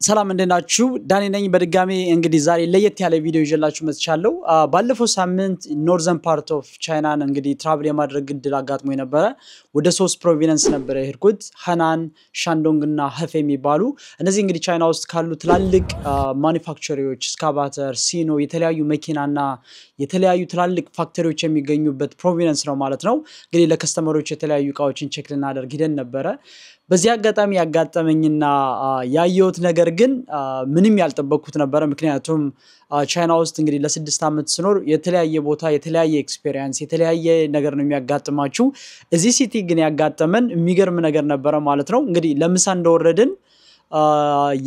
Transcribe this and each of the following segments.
ሰላም እንደናችሁ ዳኒ ነኝ በድጋሚ እንግዲህ ዛሬ ለየት ያለ ቪዲዮ ይዤላችሁ መጥቻለሁ ባለፈው ሳምንት ኖርዘርን ፓርት ኦፍ ቻይናን እንግዲህ ትራቭል የማድረግ እድል አጋጥሞኝ ነበር ወደ 3 ፕሮቪንስ ነበር የሄድኩት ሃናን ሻንዶንግ እና ሄፌ የሚባሉ እነዚህ እንግዲህ ቻይና ውስጥ ካሉ ትላልቅ ማኑፋክቸሪዎች ስካቫተር ሲኖ የተለያዩ መኪናና የተለያዩ ትላልቅ ፋክተሪዎች የሚገኙበት ፕሮቪንስ ነው ማለት ነው እንግዲህ ለከስተመሮች የተለያዩ እቃዎችን ቼክ ልናደርግ ሄደን ነበር በዚህ አጋጣሚ ያጋጠመኝና ያየሁት ነገር ግን ምንም ያልጠበቅኩት ነበር ምክንያቱም ቻይና ውስጥ እንግዲህ ለ6 አመት ስኖር የተለያየ ቦታ የተለያየ ኤክስፒሪየንስ የተለያየ ነገር ነው የሚያጋጥማችሁ እዚህ ሲቲ ግን ያጋጠመን የሚገርም ነገር ነበር ማለት ነው እንግዲህ ለምሳ እንደወረድን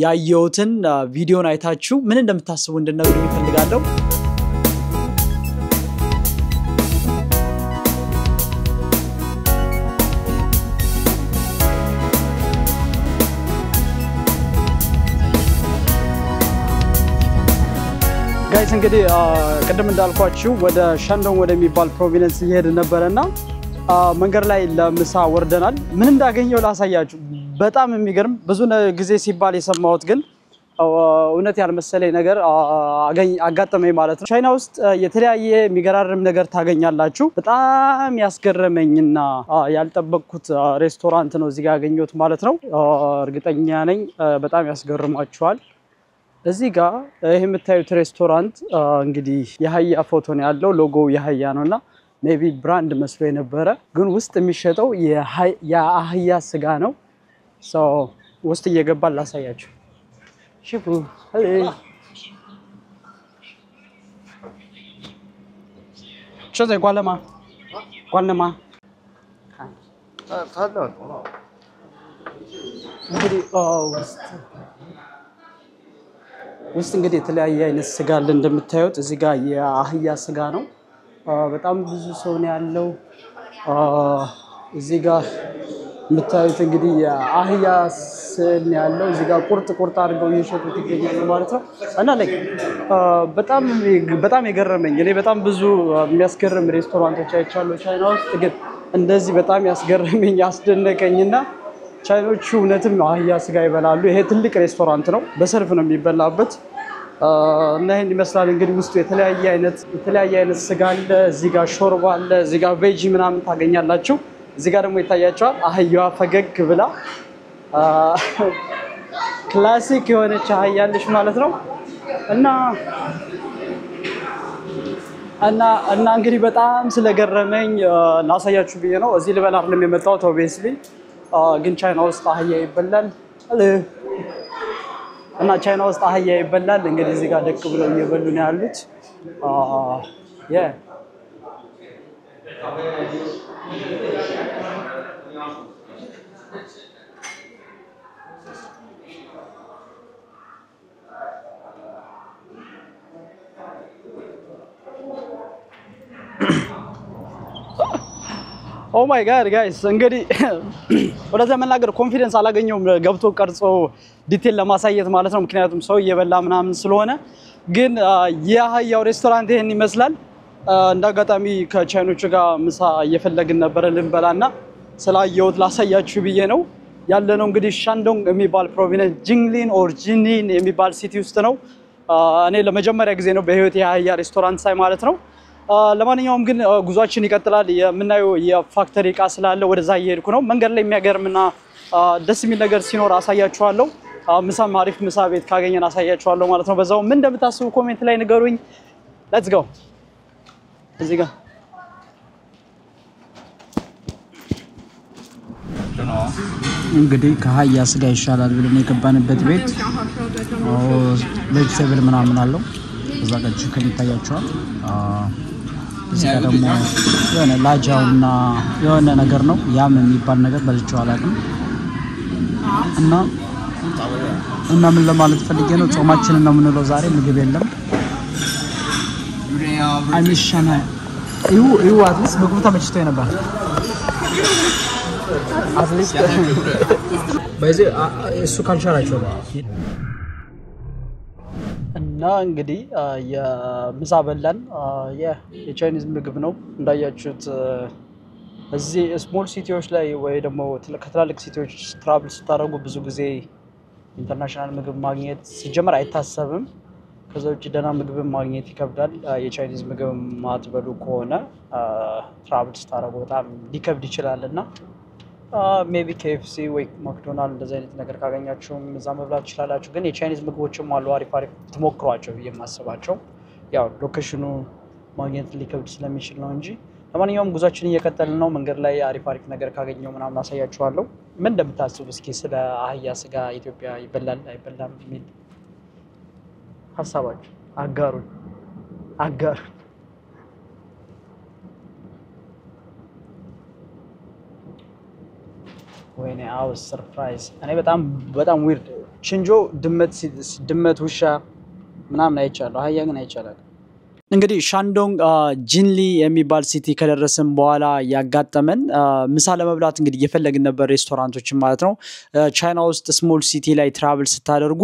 ያየሁትን ቪዲዮን አይታችሁ ምን እንደምታስቡ እንድነግሩኝ ፈልጋለሁ ጋይስ እንግዲህ ቀደም እንዳልኳችሁ ወደ ሻንዶንግ ወደሚባል ፕሮቪንስ እየሄድ ነበርና መንገር ላይ ለምሳ ወርደናል ምን እንዳገኘው ላሳያችሁ በጣም የሚገርም ብዙ ጊዜ ሲባል የሰማሁት ግን እውነት ያልመሰለኝ ነገር አጋጠመኝ ማለት ነው ቻይና ውስጥ የተለያየ የሚገራርም ነገር ታገኛላችሁ በጣም ያስገረመኝና ያልጠበቅኩት ሬስቶራንት ነው እዚህ ጋር ያገኘሁት ማለት ነው እርግጠኛ ነኝ በጣም ያስገርማችኋል እዚህ ጋር ይሄ የምታዩት ሬስቶራንት እንግዲህ የሃያ ፎቶ ነው ያለው ሎጎ የሃያ ነውና ሜቢ ብራንድ መስሎ የነበረ ግን ውስጥ የሚሸጠው የአህያ ስጋ ነው ሶ ውስጥ እየገባን ላሳያችሁ ሽፉ ሄሎ ቸዘ ጓለማ እንግዲህ ውስጥ እንግዲህ የተለያየ አይነት ስጋ አለ እንደምታዩት እዚህ ጋር የአህያ ስጋ ነው በጣም ብዙ ሰው ነው ያለው እዚህ ጋር የምታዩት እንግዲህ የአህያ ስል ነው ያለው እዚህ ጋር ቁርጥ አድርገው እየሸጡት ይገኛሉ ማለት ነው እና like በጣም የገረመኝ እኔ በጣም ብዙ የሚያስገርም ሬስቶራንቶች አይቻለሁ ቻይና ውስጥ ግን እንደዚህ በጣም ያስገረመኝ ያስደነቀኝና ቻይኖቹ እውነትም አህያ ስጋ ይበላሉ ይሄ ትልቅ ሬስቶራንት ነው በሰርፍ ነው የሚበላበት እና ይሄን ይመስላል እንግዲህ ውስጡ የተለያየ አይነት ስጋ አለ እዚህ ጋር ሾርባ አለ እዚህ ጋር ቬጂ ምናምን ታገኛላችሁ እዚህ ጋር ደግሞ ይታያችኋል አህያዋ ፈገግ ብላ ክላሲክ የሆነች አህያለሽ ማለት ነው እና እንግዲህ በጣም ስለገረመኝ ላሳያችሁ ብዬ ነው እዚህ ልበላ አይደለም የመጣሁት obviously ግን ቻይና ውስጥ አህያ ይበላል እና ቻይና ውስጥ አህያ ይበላል እንግዲህ እዚህ ጋር ደቅ ብለው እየበሉ ነው ያሉት Oh my god guys እንግዲህ ወደዛ መናገር ኮንፊደንስ አላገኘውም ገብቶ ቀርጾ ዲቴል ለማሳየት ማለት ነው ምክንያቱም ሰው እየበላ ምናምን ስለሆነ ግን የአህያው ሬስቶራንት ይሄን ይመስላል እንዳጋጣሚ ከቻይኖቹ ጋር ምሳ እየፈለግን ነበር ልንበላና ስላየሁት ላሳያችሁ ብዬ ነው ያለነው እንግዲህ ሻንዶንግ የሚባል ፕሮቪንስ ጂንግሊን ኦር ጂኒን የሚባል ሲቲ ውስጥ ነው እኔ ለመጀመሪያ ጊዜ ነው በህይወት የአህያ ሬስቶራንት ሳይ ማለት ነው ለማንኛውም ግን ጉዟችን ይቀጥላል የምናየው የፋክተሪ ቃ ስላለ ወደዛ እየሄድኩ ነው መንገድ ላይ የሚያገርምና ደስ የሚል ነገር ሲኖር አሳያችኋለሁ ምሳም አሪፍ ምሳ ቤት ካገኘን አሳያችኋለሁ ማለት ነው በዛው ምን እንደምታስቡ ኮሜንት ላይ ንገሩኝ ሌትስ ጎ እዚህ ጋር እንግዲህ ከአህያ ስጋ ይሻላል ብለን የገባንበት ቤት ቬጅቴብል ምናምን አለው እዛ ጋር ቺክን ይታያችኋል እዚህ ጋር ደግሞ የሆነ ላጃውና የሆነ ነገር ነው ያም የሚባል ነገር በልቼው አላውቅም እና ምን ለማለት ፈልጌ ነው ጾማችንን ነው የምንለው ዛሬ ምግብ የለም አይሚሻና ይው አትሊስት ምግቡ ተመችቶኝ ነበር አትሊስት በዚህ እሱ ካልቻላችሁ እና እንግዲህ የምሳ በላን የቻይኒዝ ምግብ ነው እንዳያችሁት እዚህ ስሞል ሲቲዎች ላይ ወይ ደግሞ ከትላልቅ ሲቲዎች ትራቭል ስታደርጉ ብዙ ጊዜ ኢንተርናሽናል ምግብ ማግኘት ሲጀመር አይታሰብም ከዛ ውጪ ደና ምግብ ማግኘት ይከብዳል የቻይኒዝ ምግብ ማትበሉ ከሆነ ትራቭል ስታረጉ በጣም ሊከብድ ይችላልና ሜቢ KFC ወይ ማክዶናልድ እንደዚህ አይነት ነገር ካገኛችሁም እዛ መብላት ይችላልላችሁ ግን የቻይኒዝ ምግቦችም አሉ አሪፍ ትሞክሯቸው የማስባቸው ያው ሎኬሽኑ ማግኘት ሊከብድ ስለሚችል ነው እንጂ ለማንኛውም ጉዟችን እየቀጠልን ነው መንገድ ላይ አሪፍ ነገር ካገኘው ምናምን አሳያችኋለሁ ምን እንደምታስቡ እስኪ ስለ አህያ ስጋ ኢትዮጵያ ይበላል አይበላም የሚል ሐሳባችሁ አጋሩ ወይኔ አው ሰርፕራይዝ እኔ በጣም ዊርድ ቺንጆ ድመት ውሻ ምናምን አይቻለሁ አህያ ግን አይቻለሁ እንግዲህ ሻንዶንግ ጂንሊ የሚባል ሲቲ ከደረሰን በኋላ ያጋጠመን ምሳ ለመብላት እንግዲህ እየፈለግን ነበር ሬስቶራንቶችን ማለት ነው ቻይና ውስጥ ስሞል ሲቲ ላይ ትራቭል ስታደርጉ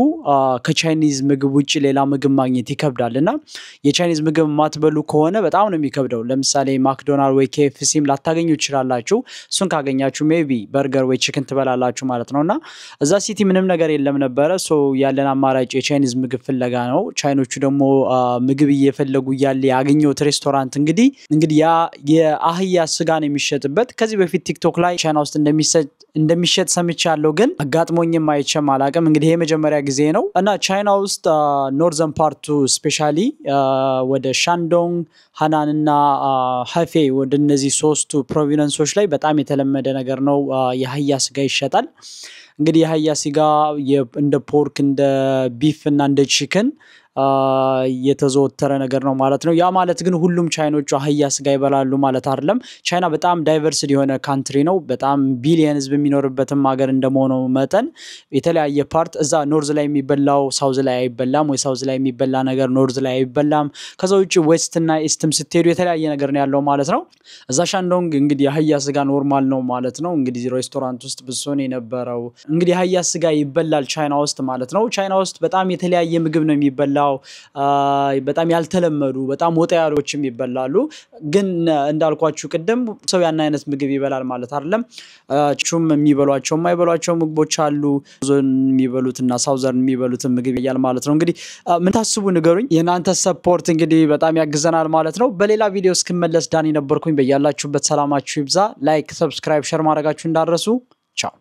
ከቻይኒዝ ምግብ ውጪ ሌላ ምግብ ማግኘት ይከብዳልና የቻይኒዝ ምግብ ማትበሉ ከሆነ በጣም ነው የሚከብደው ለምሳሌ ማክዶናልድ ወይ KFCም ላታገኙ ይችላልላችሁ እሱን ካገኛችሁ ሜቢ በርገር ወይ ቺክን ትበላላችሁ ማለት ነውና እዛ ሲቲ ምንም ነገር የለም ነበር ሶ ያለን አማራጭ የቻይኒዝ ምግብ ፍለጋ ነው ቻይኖቹ ደግሞ ምግብ እየፈለጉ ያለ ያገኘው ሬስቶራንት እንግዲህ ያ የአህያ ስጋን የሚሸጥበት ከዚህ በፊት ቲክቶክ ላይ ቻይና ውስጥ እንደሚሸጥ ሰምቻለሁ ግን አጋጥሞኝም አይቼም አላቅም እንግዲህ የመጀመሪያ ጊዜ ነው እና ቻይና ውስጥ ኖርዘርን ፓርቱ ስፔሻሊ ወደ ሻንዶንግ ሃናን እና ሃፌ ወደ እነዚህ ሶስቱ ፕሮቪንሶች ላይ በጣም የተለመደ ነገር ነው የአህያ ስጋ ይሸጣል እንግዲህ የአህያ ስጋ እንደ ፖርክ እንደ ቢፍ እና እንደ ቺክን የተዘወተረ ነገር ነው ማለት ነው ያ ማለት ግን ሁሉም ቻይኖቹ አህያ ስጋ ይበላሉ ማለት አይደለም ቻይና በጣም ዳይቨርሲቲ የሆነ ካንትሪ ነው በጣም ቢሊየን ህዝብ የሚኖርበትም ሀገር እንደሆነ መጠን የተለያየ ፓርት እዛ ኖርዝ ላይ የሚበላው ሳውዝ ላይ አይበላም ወይ ሳውዝ ላይ የሚበላ ነገር ኖርዝ ላይ አይበላም ከዛው ውጪ ዌስት እና ኢስትም ስትሄዱ የተለያየ ነገር ነው ያለው ማለት ነው እዛ ሻንዶንግ እንግዲህ አህያ ስጋ ኖርማል ነው ማለት ነው እንግዲህ ሬስቶራንት ውስጥ ብዙውን የነበረው እንግዲህ አህያ ስጋ ይበላል ቻይና ውስጥ ማለት ነው ቻይና ውስጥ በጣም የተለያየ ምግብ ነው የሚበላው በጣም ያልተለመዱ በጣም ወጣ ያሎችም ይበላሉ ግን እንዳልኳችሁ ቀደም ሰው ያን አይነት ምግብ ይበላል ማለት አይደለም ቹም የሚበሏቸው የማይበሏቸው ምግቦች አሉ ዞን የሚበሉትና ሳውዘርን የሚበሉት ምግብ ይያል ማለት ነው እንግዲህ ምን ታስቡ ንገሩኝ የናንተ ሰፖርት እንግዲህ በጣም ያግዘናል ማለት ነው በሌላ ቪዲዮ እስክመለስ ዳኒ ነበርኩኝ በያላችሁበት ሰላማችሁ ይብዛ ላይክ ሰብስክራይብ ሼር ማድረጋችሁ እንዳትረሱ ቻው